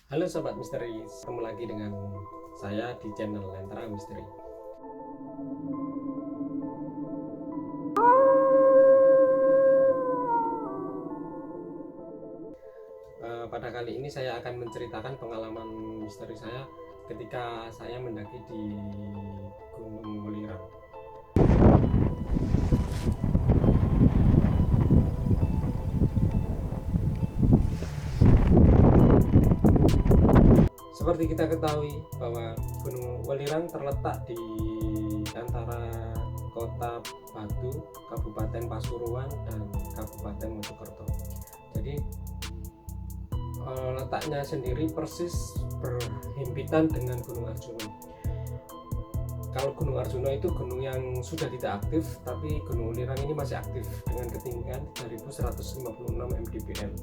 Halo Sobat Misteri, ketemu lagi dengan saya di channel Lentera Misteri. Pada kali ini saya akan menceritakan pengalaman misteri saya ketika saya mendaki di Gunung Welirang. Seperti kita ketahui bahwa Gunung Welirang terletak di antara Kota Batu, Kabupaten Pasuruan, dan Kabupaten Mojokerto. Jadi letaknya sendiri persis berhimpitan dengan Gunung Arjuna. Kalau Gunung Arjuna itu gunung yang sudah tidak aktif, tapi Gunung Welirang ini masih aktif dengan ketinggian 3156 mdpl.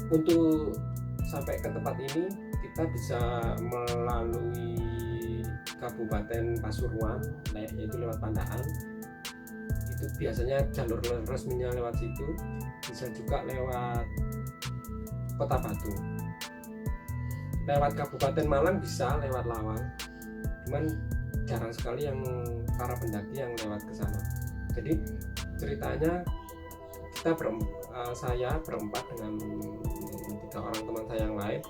Untuk sampai ke tempat ini kita bisa melalui Kabupaten Pasuruan, yaitu lewat Pandaan. Itu biasanya jalur resminya lewat situ. Bisa juga lewat Kota Batu. Lewat Kabupaten Malang bisa lewat Lawang. Cuman jarang sekali yang para pendaki yang lewat ke sana. Jadi ceritanya saya berempat dengan 3 orang teman saya yang lain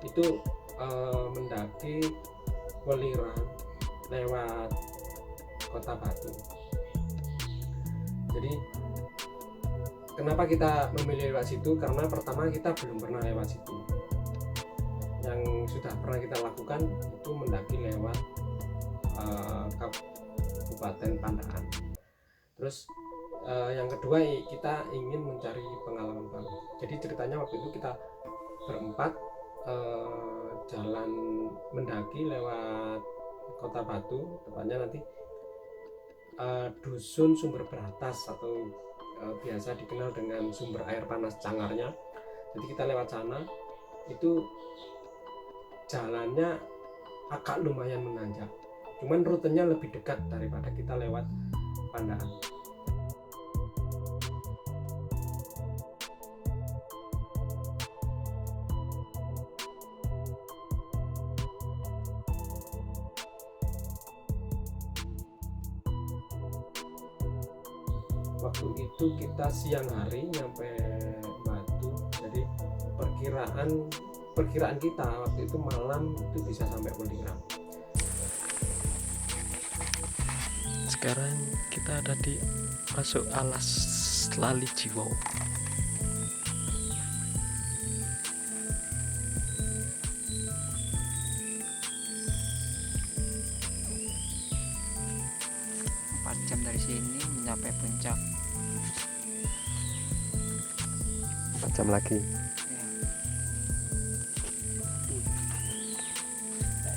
itu mendaki Welirang lewat Kota Batu. Jadi kenapa kita memilih lewat situ? Karena pertama kita belum pernah lewat situ. Yang sudah pernah kita lakukan itu mendaki lewat Kabupaten Pandaan. Terus yang kedua kita ingin mencari pengalaman baru. Jadi ceritanya waktu itu kita berempat jalan mendaki lewat Kota Batu, tepatnya nanti dusun Sumber Beratas atau biasa dikenal dengan sumber air panas Cangarnya. Jadi kita lewat sana, itu jalannya agak lumayan menanjak, cuman rutenya lebih dekat daripada kita lewat Pandaan. Waktu itu kita siang hari nyampe Batu, jadi perkiraan kita waktu itu malam itu bisa sampai Welirang. Sekarang kita ada di masuk alas Lali Jiwo. Jam dari sini mencapai puncak 4 jam lagi. ya.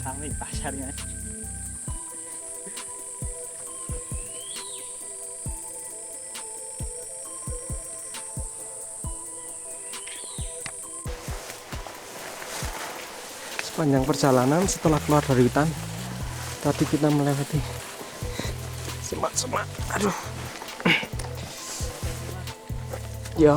Ramai pasarnya. Sepanjang perjalanan setelah keluar dari hutan, tadi kita melewati semak-semak. Aduh. Ya.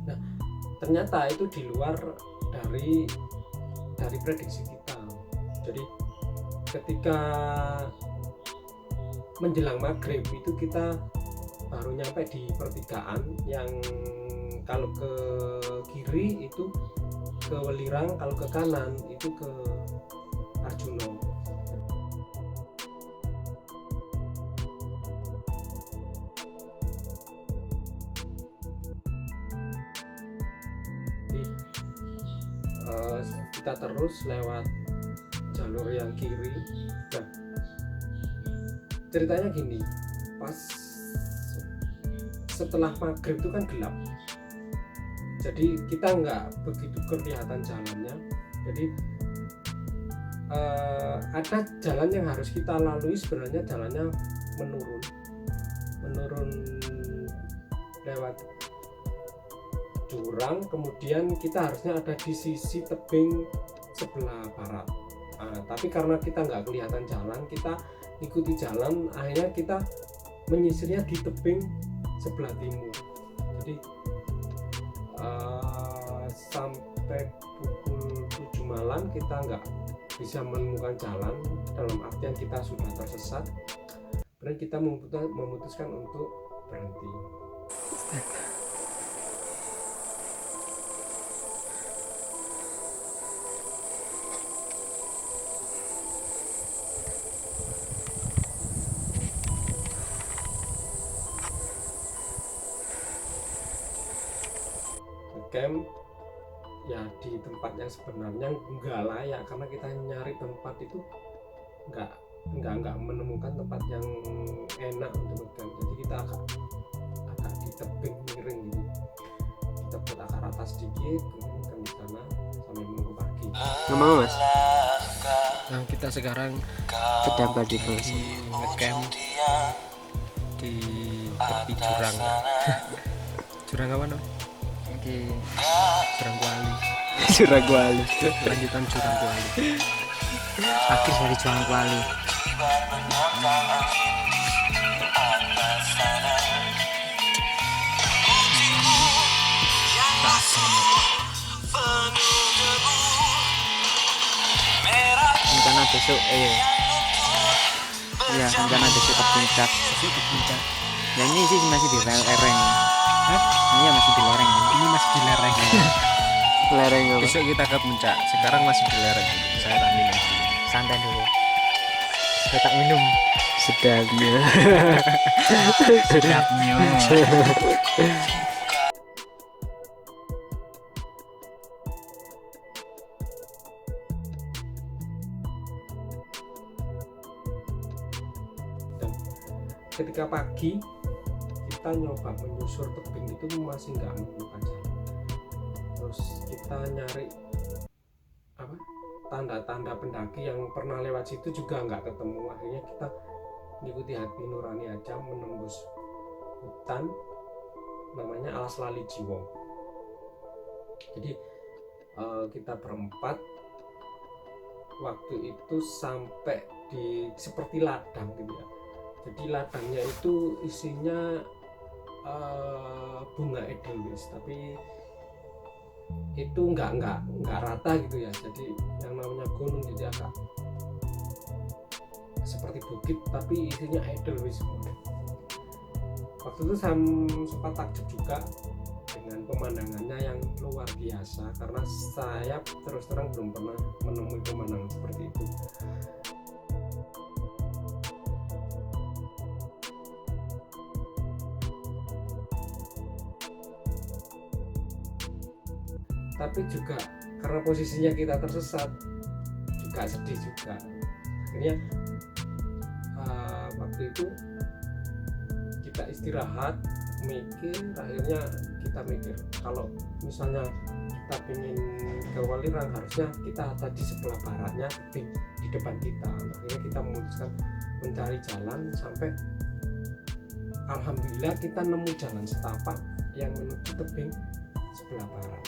Nah, ternyata itu di luar dari prediksi kita. Jadi ketika menjelang maghrib itu kita baru nyampe di pertigaan yang kalau ke kiri itu ke Welirang, kalau ke kanan itu ke Arjuna. Kita terus lewat jalur yang kiri. Nah, ceritanya gini, pas setelah maghrib itu kan gelap, jadi kita nggak begitu kelihatan jalannya. Jadi ada jalan yang harus kita lalui, sebenarnya jalannya menurun lewat jurang, kemudian kita harusnya ada di sisi tebing sebelah barat. Tapi karena kita nggak kelihatan jalan, kita ikuti jalan, akhirnya kita menyisirnya di tebing sebelah timur. Jadi sampai pukul 7 malam kita nggak bisa menemukan jalan, dalam artian kita sudah tersesat, dan kita memutuskan untuk berhenti. Camp ya di tempat yang sebenarnya nggak layak, karena kita nyari tempat itu nggak menemukan tempat yang enak untuk ngecamp. Jadi kita agak di tebing miring gitu, kita buat akar atas sedikit, kemudian di sana sampai menunggu pagi. Ngomong Mas, Nah kita sekarang sedang bagi Mas. ngecamp di tepi jurang. Jurang apa no? Di Jurang Kuali. Jurang Kuali. Lanjutan Jurang Kuali. akhir dari Jurang Kuali. Rencana besok ya rencana besok ke puncak. Dan ini sih masih di lereng. Iya masih di lereng. Ini masih di lereng. Lereng apa? Besok kita ke puncak. Sekarang masih di lereng. Saya tak minum. Santai dulu. Saya tak minum. Sedapnya. Sedapnya. Dan ketika pagi kita nyoba menyusur tebing itu masih nggak menemukan jalan. Terus kita nyari tanda-tanda pendaki yang pernah lewat situ juga nggak ketemu. Akhirnya kita mengikuti hati nurani aja, menembus hutan namanya Alas Lali Jiwo. Jadi kita berempat waktu itu sampai di seperti ladang gitu ya. Jadi ladangnya itu isinya bunga edelweiss, tapi itu nggak rata gitu ya. Jadi yang namanya gunung, jadi agak seperti bukit tapi isinya edelweiss semua. Waktu itu sempat takjub juga dengan pemandangannya yang luar biasa, karena saya terus terang belum pernah menemui pemandangan seperti itu. Tapi juga karena posisinya kita tersesat, juga sedih juga. Akhirnya waktu itu kita istirahat, mikir. Akhirnya kita mikir kalau misalnya kita ingin ke Walirang, harusnya kita ada di sebelah baratnya tebing di depan kita. Akhirnya kita memutuskan mencari jalan sampai alhamdulillah kita nemu jalan setapak yang menuju tebing sebelah barat.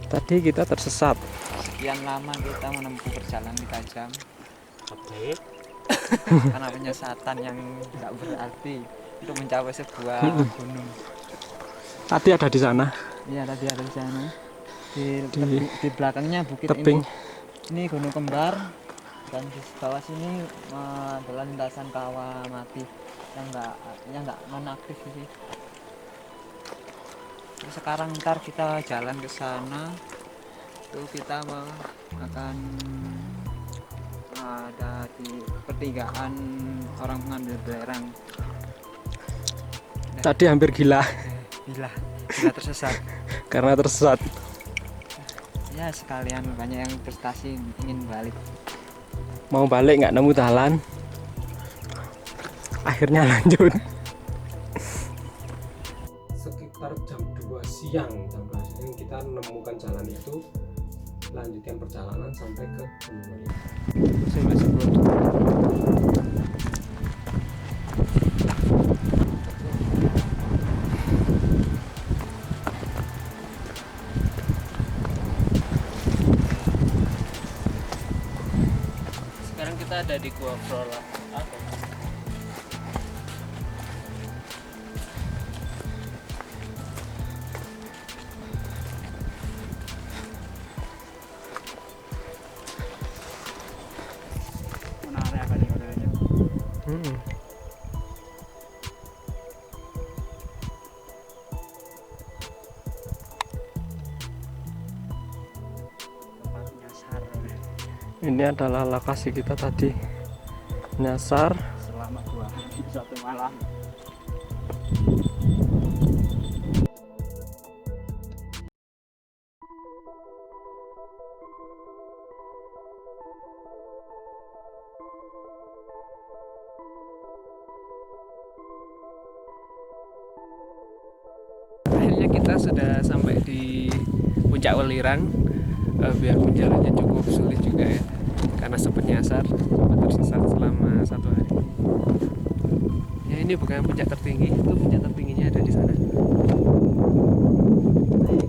Tadi kita tersesat. Sekian lama kita menempuh perjalanan 3 jam karena penyesatan yang tidak berarti untuk mencapai sebuah gunung. Tadi ada di sana. Iya tadi ada di sana. Di belakangnya bukit Tebing. ini gunung kembar, dan di bawah sini adalah lintasan kawah mati yang nggak non-aktif sih. Terus sekarang ntar kita jalan ke sana, tuh kita akan ada di pertigaan orang mengambil belerang. Tadi hampir gila Gila tersesat. karena tersesat. Ya sekalian banyak yang prestasi ingin balik. Mau balik nggak nemu jalan. Akhirnya lanjut. Sekitar jam 2 siang kita menemukan jalan itu, lanjutkan perjalanan sampai ke Gunung Welirang. Saya masih belum. Sekarang kita ada di Gua Prola. Menarik apa nih modelnya? Tempat nyasar Ini adalah lokasi kita tadi nyasar. selama 2 hari 1 malam. Akhirnya kita sudah sampai di puncak Welirang. Biarpun jalannya cukup sulit juga ya, karena sempat nyasar, sempat tersesat selama 1 hari. Ya ini bukan puncak tertinggi, itu puncak tertingginya ada di sana.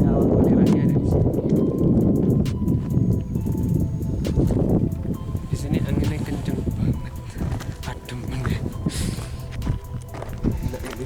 Kalau Welirangnya ada di sini. Di sini anginnya kenceng banget, adem banget. Nah, ini.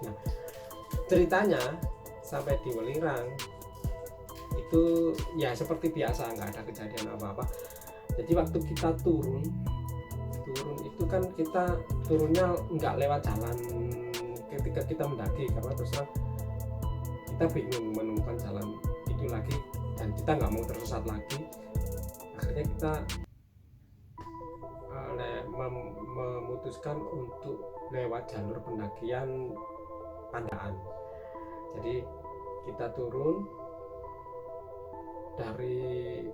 Nah, ceritanya sampai di Welirang itu ya seperti biasa, nggak ada kejadian apa-apa. Jadi waktu kita turun itu kan kita turunnya nggak lewat jalan ketika kita mendaki, karena terus terang kita bingung menemukan jalan itu lagi dan kita nggak mau tersesat lagi. Akhirnya kita memutuskan untuk lewat jalur pendakian Pandaan. Jadi kita turun dari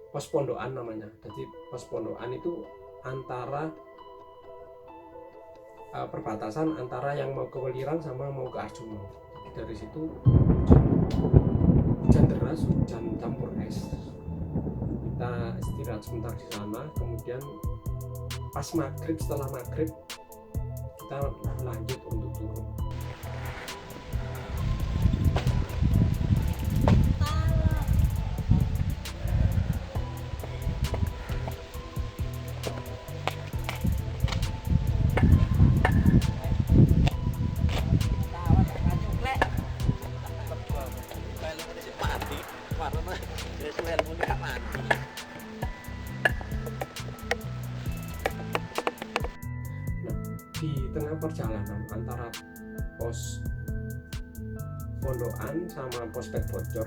pos pondokan namanya. Jadi pos pondokan itu antara perbatasan antara yang mau ke Welirang sama mau ke Arjuna. Jadi dari situ hujan deras, hujan campur es. Kita istirahat sebentar di sana, kemudian pas maghrib, setelah maghrib kita lanjut untuk turun. Di tengah perjalanan antara pos pondokan sama pos pet bocor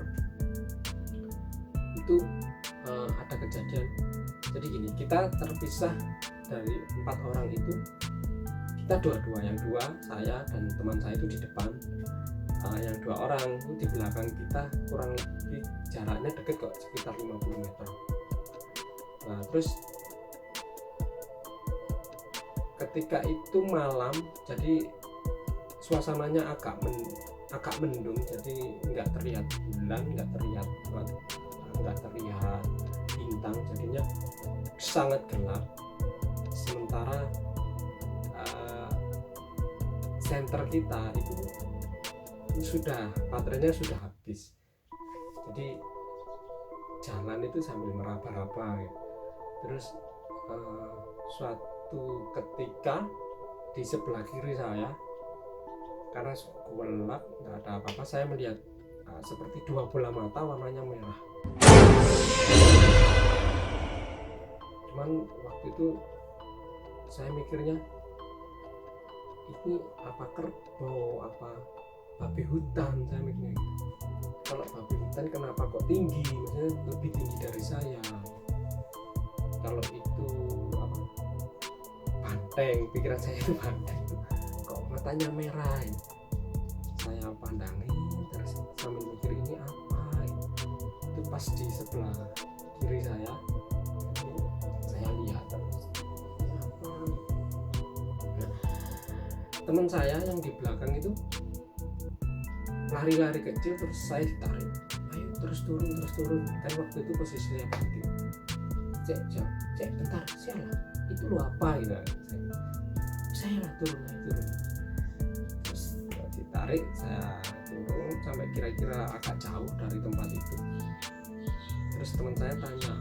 itu ada kejadian. Jadi gini, kita terpisah dari 4 orang itu, kita dua-dua, yang 2 saya dan teman saya itu di depan, yang 2 orang itu di belakang kita, kurang lebih jaraknya deket kok, sekitar 50 meter. Nah terus ketika itu malam, jadi suasananya agak mendung, jadi nggak terlihat bulan, nggak terlihat bintang, jadinya sangat gelap. Sementara senter kita itu sudah baterainya sudah habis, jadi jalan itu sambil meraba-raba gitu. Terus suatu ketika di sebelah kiri saya, karena gelap nggak ada apa-apa, saya melihat seperti dua bola mata warnanya merah. Cuman waktu itu saya mikirnya, ini apa kerbau, apa babi hutan, saya mikirnya gitu. Kalau babi hutan kenapa kok tinggi, maksudnya lebih tinggi dari saya. Kalau itu apa, banteng, pikiran saya itu banteng, kok matanya merah ya. Saya pandangin terus sambil mikir ini apa ya. Itu pas di sebelah kiri saya lihat terus ini apa. Nah, teman saya yang di belakang itu lari-lari kecil, terus saya ditarik, ayo terus turun. Kan waktu itu posisinya begitu, cek bentar, sialah itu lu apa gitu. Saya lah turun. Terus ditarik, saya turun sampai kira-kira agak jauh dari tempat itu. Terus teman saya tanya,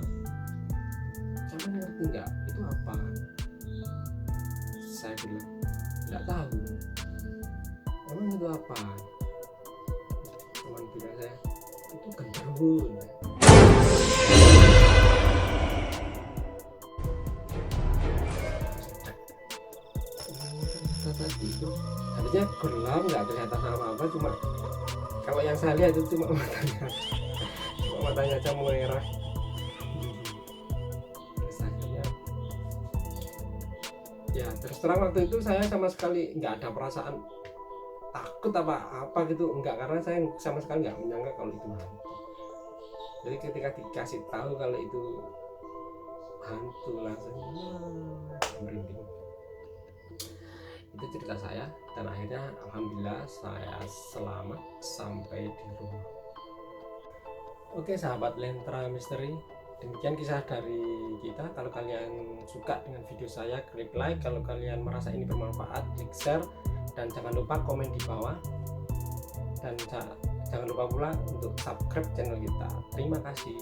kamu ngerti nggak itu apa? Saya bilang nggak tahu. Emang itu apa? Teman bilang saya, itu genderuwo. Tadi itu harusnya gelap, nggak kelihatan apa-apa, cuma kalau yang saya lihat itu cuma matanya aja merah. Terus akhirnya ya terus terang waktu itu saya sama sekali nggak ada perasaan takut apa gitu, enggak, karena saya sama sekali nggak menyangka kalau itu hantu. Jadi ketika dikasih tahu kalau itu hantu langsung merinding. Itu cerita saya, dan akhirnya alhamdulillah saya selamat sampai di rumah. Oke sahabat Lentera Misteri, demikian kisah dari kita. Kalau kalian suka dengan video saya, klik like. Kalau kalian merasa ini bermanfaat, klik share, dan jangan lupa komen di bawah, dan jangan lupa pula untuk subscribe channel kita. Terima kasih.